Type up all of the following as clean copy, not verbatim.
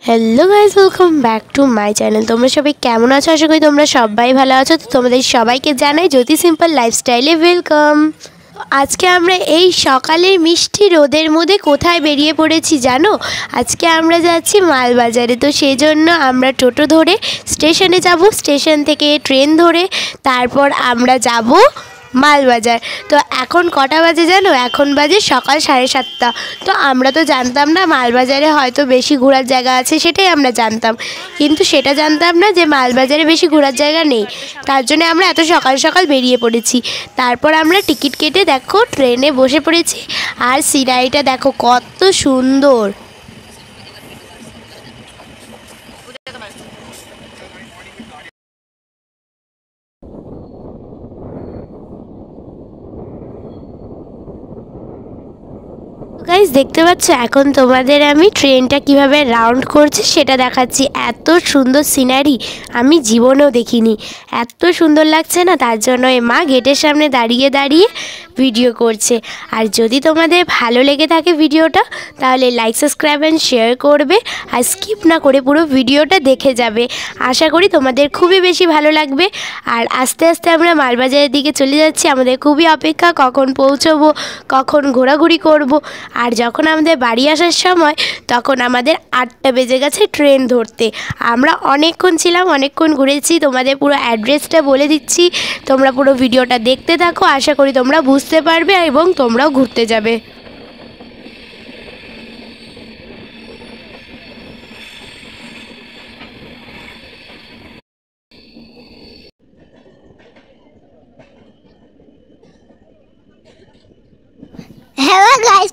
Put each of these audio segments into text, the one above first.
Hello guys, welcome back to my channel. তোমরা সবাই কেমন আছো? আশা করি তোমরা সবাই ভালো আছো। তো তোমাদের সবাইকে জানাই জ্যোতি সিম্পল লাইফস্টাইলে ওয়েলকাম। আজকে আমরা এই সকালের মিষ্টি রোদের মধ্যে কোথায় বেরিয়ে পড়েছি জানো? আজকে আমরা যাচ্ছি মালবাজারে। তো সেই জন্য আমরা টোটো ধরে স্টেশনে যাব, স্টেশন থেকে ট্রেন ধরে তারপর আমরা যাব মালবাজার। তো এখন কটা বাজে জানো? এখন বাজে সকাল 7:30। তো আমরা তো জানতাম না মালবাজারে হয়তো বেশি ঘোরার জায়গা আছে, সেটাই আমরা জানতাম, কিন্তু সেটা জানতাম না যে মালবাজারে বেশি ঘোরার জায়গা নেই। তার জন্য আমরা এত সকাল সকাল বেরিয়ে পড়েছি। তারপর আমরা টিকিট কেটে দেখো ট্রেনে বসে পড়েছি। আর সিনারিটা দেখো কত সুন্দর। গাইস দেখতে পাচ্ছ, এখন তোমাদের আমি ট্রেনটা কিভাবে রাউন্ড করছে সেটা দেখাচ্ছি। এত সুন্দর সিনারি আমি জীবনেও দেখিনি। এত সুন্দর লাগছে না, তার জন্য এই মা গেটের সামনে দাঁড়িয়ে দাঁড়িয়ে ভিডিও করছে। আর যদি তোমাদের ভালো লেগে থাকে ভিডিওটা, তাহলে লাইক, সাবস্ক্রাইব অ্যান্ড শেয়ার করবে। আর স্কিপ না করে পুরো ভিডিওটা দেখে যাবে। আশা করি তোমাদের খুবই বেশি ভালো লাগবে। আর আস্তে আস্তে আমরা মালবাজারের দিকে চলে যাচ্ছি। আমাদের খুবই অপেক্ষা কখন পৌঁছবো, কখন ঘোরাঘুরি করব। আর যখন আমাদের বাড়ি আসার সময়, তখন আমাদের 8টা বেজে গেছে ট্রেন ধরতে। আমরা অনেকক্ষণ ছিলাম, অনেকক্ষণ ঘুরেছি। তোমাদের পুরো অ্যাড্রেসটা বলে দিচ্ছি, তোমরা পুরো ভিডিওটা দেখতে থাকো। আশা করি তোমরা বুঝতে পারবে এবং তোমরাও ঘুরতে যাবে। Hello guys,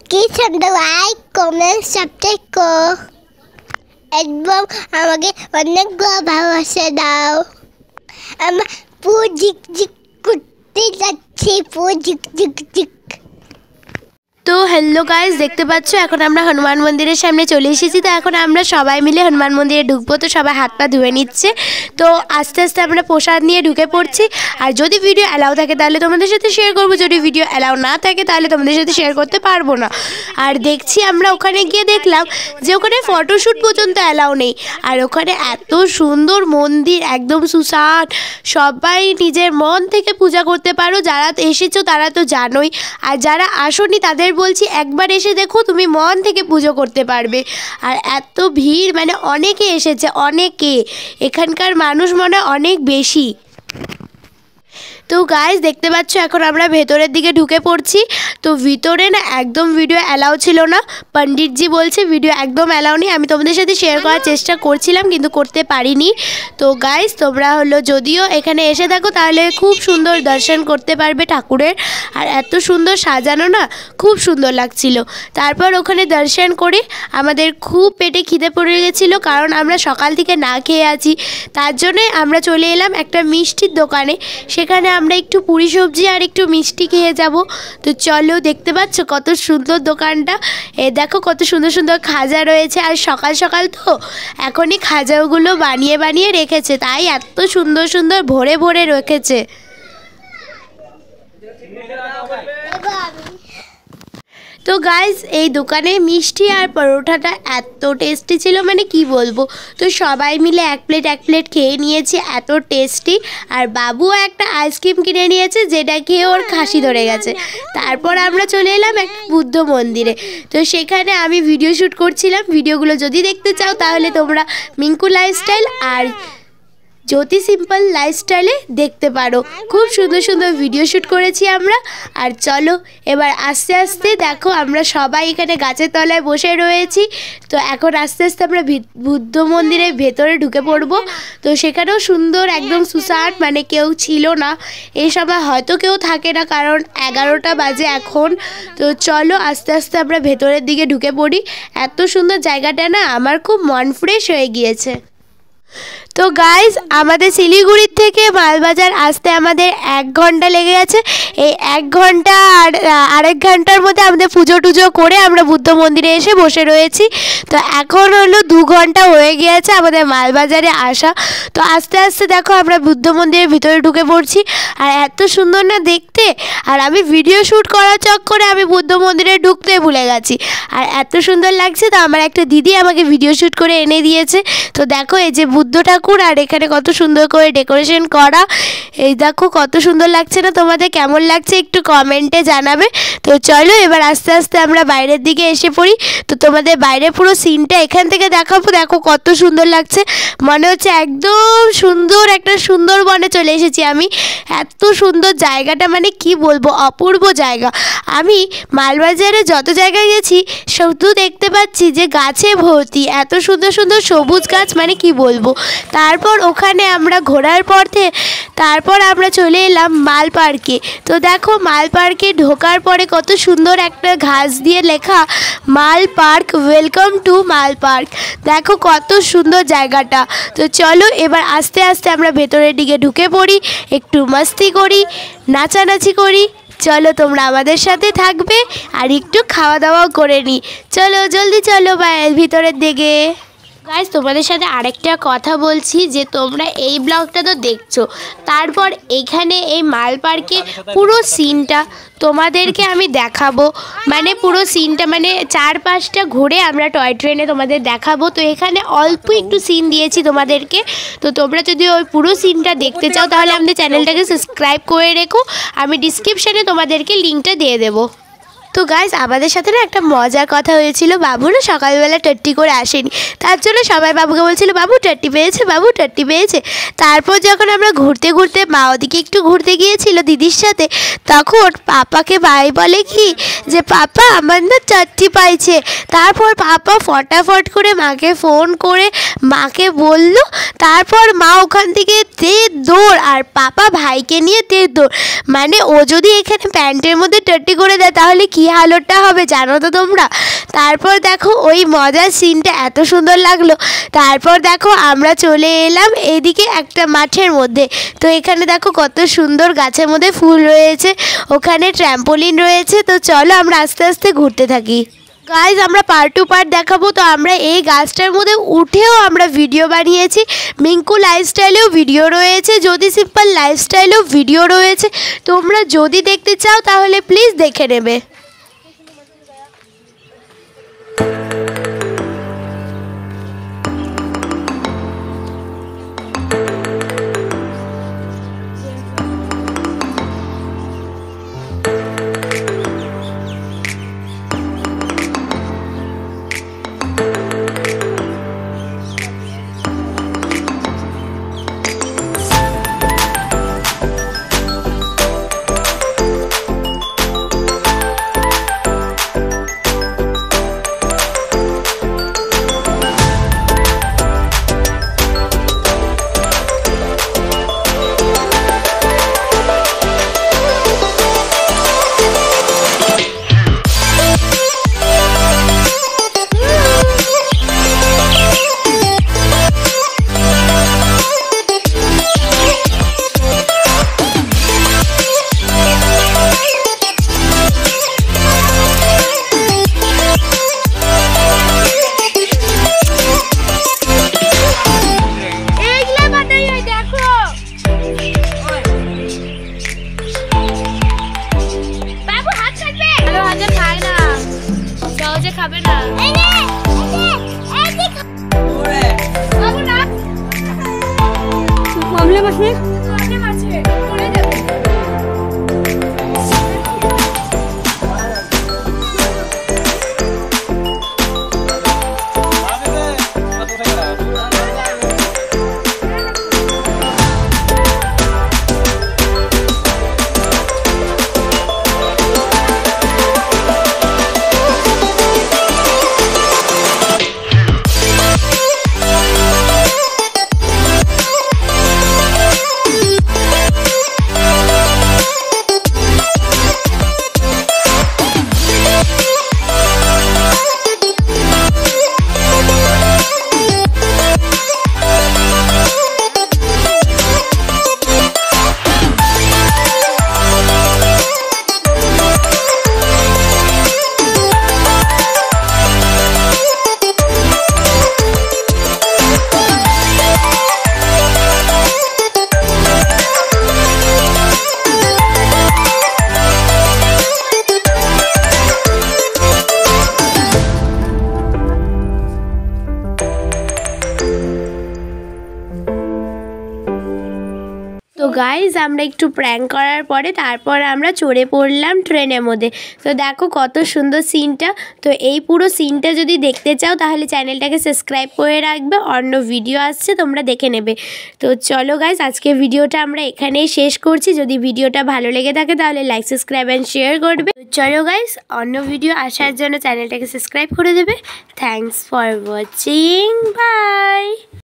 please like, comment, subscribe করো এবং আমাকে অনেক ভালোবাসা দাও। আমরা পুরো ঝিকঝিক করতে যাচ্ছি, পুরো ঝিকঝিক। তো হ্যালো গাইস, দেখতে পাচ্ছ এখন আমরা হনুমান মন্দিরের সামনে চলে এসেছি। তো এখন আমরা সবাই মিলে হনুমান মন্দিরে ঢুকবো। তো সবাই হাত পা ধুয়ে নিচ্ছে। তো আস্তে আস্তে আমরা প্রসাদ নিয়ে ঢুকে পড়ছি। আর যদি ভিডিও অ্যালাউ থাকে তাহলে তোমাদের সাথে শেয়ার করবো, যদি ভিডিও অ্যালাউ না থাকে তাহলে তোমাদের সাথে শেয়ার করতে পারবো না। আর দেখছি আমরা ওখানে গিয়ে দেখলাম যে ওখানে ফটোশ্যুট পর্যন্ত অ্যালাউ নেই। আর ওখানে এত সুন্দর মন্দির, একদম সুসান, সবাই নিজের মন থেকে পূজা করতে পারো। যারা এসেছো তারা তো জানোই, আর যারা আসোনি তাদের বলছি একবার এসে দেখো, তুমি মন থেকে পুজো করতে পারবে। আর এত ভিড়, মানে অনেকে এসেছে, অনেকে, এখানকার মানুষ মনে হয় অনেক বেশি। তো গাইস দেখতে পাচ্ছ এখন আমরা ভেতরের দিকে ঢুকে পড়ছি। তো ভিতরে না একদম ভিডিও অ্যালাউ ছিল না। পণ্ডিতজি বলছে ভিডিও একদম অ্যালাউ নেই। আমি তোমাদের সাথে শেয়ার করার চেষ্টা করছিলাম কিন্তু করতে পারিনি। তো গাইস তোমরা যদিও এখানে এসে থাকো তাহলে খুব সুন্দর দর্শন করতে পারবে ঠাকুরের। আর এত সুন্দর সাজানো না, খুব সুন্দর লাগছিল। তারপর ওখানে দর্শন করে আমাদের খুব পেটে খিদে পড়ে গেছিলো, কারণ আমরা সকাল থেকে না খেয়ে আছি। তার জন্যে আমরা চলে এলাম একটা মিষ্টির দোকানে। সেখানে আমরা একটু পুরি সবজি আর একটু মিষ্টি খেয়ে যাব। তো চলো, দেখতে পাচ্ছ কত সুন্দর দোকানটা। দেখো কত সুন্দর সুন্দর খাজা রয়েছে। আর সকাল সকাল তো এখনই খাজাগুলো বানিয়ে বানিয়ে রেখেছে, তাই এত সুন্দর সুন্দর ভরে ভরে রেখেছে। তো গাইস এই দোকানে মিষ্টি আর পরোটাটা এত টেস্টি ছিল, মানে কি বলবো। তো সবাই মিলে এক প্লেট খেয়ে নিয়েছি, এত টেস্টি। আর বাবুও একটা আইসক্রিম কিনে নিয়েছে, যেটা খেয়ে ওর কাশি ধরে গেছে। তারপর আমরা চলে এলাম একটা বুদ্ধ মন্দিরে। তো সেখানে আমি ভিডিও শ্যুট করছিলাম। ভিডিওগুলো যদি দেখতে চাও তাহলে তোমরা মিঙ্কু লাইফস্টাইল আর জ্যোতি সিম্পল লাইফস্টাইলে দেখতে পারো। খুব সুন্দর সুন্দর ভিডিও শ্যুট করেছি আমরা। আর চলো এবার আস্তে আস্তে দেখো আমরা সবাই এখানে গাছের তলায় বসে রয়েছি। তো এখন আস্তে আস্তে আমরা বুদ্ধ মন্দিরের ভেতরে ঢুকে পড়বো। তো সেখানেও সুন্দর, একদম সুসান, মানে কেউ ছিল না। এই সময় হয়তো কেউ থাকে না, কারণ 11টা বাজে এখন। তো চলো আস্তে আস্তে আমরা ভেতরের দিকে ঢুকে পড়ি। এত সুন্দর জায়গাটা না, আমার খুব মন ফ্রেশ হয়ে গিয়েছে। তো গাইজ আমাদের শিলিগুড়ির থেকে মালবাজার আসতে আমাদের 1 ঘন্টা লেগে গেছে। এই 1 ঘন্টা আর আরেক ঘন্টার মধ্যে আমাদের পুজো টুজো করে আমরা বুদ্ধ মন্দিরে এসে বসে রয়েছি। তো এখন হলো 2 ঘন্টা হয়ে গিয়েছে আমাদের মালবাজারে আসা। তো আস্তে আস্তে দেখো আমরা বুদ্ধ মন্দিরের ভিতরে ঢুকে পড়ছি। আর এত সুন্দর না দেখতে, আর আমি ভিডিও শ্যুট করার চক্করে আমি বুদ্ধ মন্দিরে ঢুকতে ভুলে গেছি। আর এত সুন্দর লাগছে, তো আমার একটা দিদি আমাকে ভিডিও শ্যুট করে এনে দিয়েছে। তো দেখো এই যে বুদ্ধ ঠাকুর, আর এখানে কত সুন্দর করে ডেকোরেশন করা। এই দেখো কত সুন্দর লাগছে না? তোমাদের কেমন লাগছে একটু কমেন্টে জানাবে। তো চলো এবার আস্তে আস্তে আমরা বাইরের দিকে এসে পড়ি। তো তোমাদের বাইরের পুরো সিনটা এখান থেকে দেখাবো। দেখো কত সুন্দর লাগছে, মনে হচ্ছে একদম সুন্দর একটা সুন্দরবনে চলে এসেছি আমি। এত সুন্দর জায়গাটা, মানে কি বলবো, অপূর্ব জায়গা। আমি মালবাজারে যত জায়গায় গেছি শুধু দেখতে পাচ্ছি যে গাছে ভর্তি, এত সুন্দর সুন্দর সবুজ গাছ, মানে কি বলবো। তারপর ওখানে আমরা ঘোরার পথে তারপর আমরা চলে এলাম মাল পার্কে। তো দেখো মাল পার্কে ঢোকার পরে কত সুন্দর একটা ঘাস দিয়ে লেখা মাল পার্ক, ওয়েলকাম টু মাল পার্ক। দেখো কত সুন্দর জায়গাটা। তো চলো এবার আস্তে আস্তে আমরা ভেতরের দিকে ঢুকে পড়ি, একটু মস্তি করি, নাচানাচি করি। চলো তোমরা আমাদের সাথে থাকবে আর একটু খাওয়া দাওয়াও করে নিই। চলো জলদি চলো ভিতরের দিকে। গাইজ তোমাদের সাথে আরেকটা কথা বলছি, যে তোমরা এই ব্লগটা তো দেখছো, তারপর এখানে এই মাল পার্কে পুরো সিনটা তোমাদেরকে আমি দেখাবো। মানে পুরো সিনটা, মানে 4-5টা ঘুরে আমরা টয় ট্রেনে তোমাদের দেখাবো। তো এখানে অল্প একটু সিন দিয়েছি তোমাদেরকে। তো তোমরা যদি ওই পুরো সিনটা দেখতে চাও তাহলে আমাদের চ্যানেলটাকে সাবস্ক্রাইব করে রেখো, আমি ডিসক্রিপশানে তোমাদেরকে লিঙ্কটা দিয়ে দেবো। তো গাইজ আমাদের সাথে না একটা মজার কথা হয়েছিল। বাবু না সকালবেলা টাট্টি করে আসেনি, তার জন্য সবাই বাবুকে বলছিল বাবু টাট্টি পেয়েছে, বাবু টাট্টি পেয়েছে। তারপর যখন আমরা ঘুরতে ঘুরতে মা ওদিকে একটু ঘুরতে গিয়েছিল দিদির সাথে, তখন পাপাকে ভাই বলে কি যে পাপা আমার না টাট্টি পাইছে। তারপর পাপা ফটাফট করে মাকে ফোন করে মাকে বলল। তারপর মা ওখান থেকে তের দৌড়, আর পাপা ভাইকে নিয়ে তের দৌড়। মানে ও যদি এখানে প্যান্টের মধ্যে টাট্টি করে দেয় তাহলে কি হালতটা হবে জানো তো তোমরা। তারপর দেখো ওই মজার সিনটা এত সুন্দর লাগলো। তারপর দেখো আমরা চলে এলাম এদিকে একটা মাঠের মধ্যে। তো এখানে দেখো কত সুন্দর গাছের মধ্যে ফুল রয়েছে, ওখানে ট্র্যাম্পোলিন রয়েছে। তো চলো আমরা আস্তে আস্তে ঘুরতে থাকি। গাইজ আমরা পার্ট টু পার্ট দেখাবো। তো আমরা এই গাছটার মধ্যে উঠেও আমরা ভিডিও বানিয়েছি, মিঙ্কু লাইফস্টাইলেও ভিডিও রয়েছে, জ্যোতি সিম্পল লাইফস্টাইলেও ভিডিও রয়েছে। তোমরা যদি দেখতে চাও তাহলে প্লিজ দেখে নেবে। খাবে না। প্রবলেম আছে। তো গাইজ আমরা একটু প্র্যাঙ্ক করার পরে তারপর আমরা চড়ে পড়লাম ট্রেনের মধ্যে। তো দেখো কত সুন্দর সিনটা। তো এই পুরো সিনটা যদি দেখতে চাও তাহলে চ্যানেলটাকে সাবস্ক্রাইব করে রাখবে, অন্য ভিডিও আসছে তোমরা দেখে নেবে। তো চলো গাইজ আজকে ভিডিওটা আমরা এখানেই শেষ করছি। যদি ভিডিওটা ভালো লেগে থাকে তাহলে লাইক সাবস্ক্রাইব অ্যান্ড শেয়ার করবে। তো চলো গাইজ অন্য ভিডিও আসার জন্য চ্যানেলটাকে সাবস্ক্রাইব করে দেবে। Thanks for watching, by.